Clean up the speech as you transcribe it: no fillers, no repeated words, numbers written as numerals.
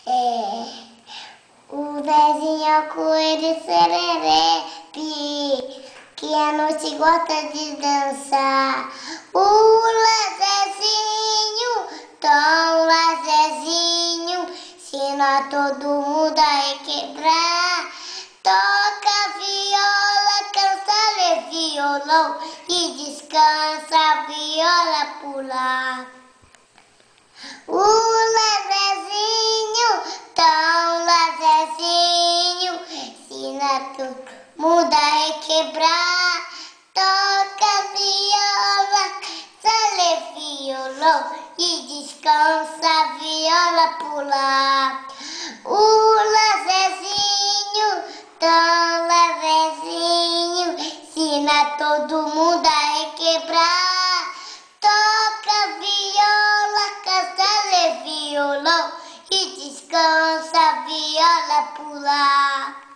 É, o Zezinho é o coelho serelepe, que à noite gosta de dançar. Zezinho, Tom Zezinho, ensina todo mundo a requebrar. Toca viola, cansa lê violão e descansa a viola pular. Zezinho, Tom Zezinho, ensina todo mundo a requebrar. Toca viola, cansa lê violão e descansa a viola pular. Zezinho, Tom Zezinho, ensina todo mundo a requebrar. Toca viola, canta lê violão e descansa a viola pular.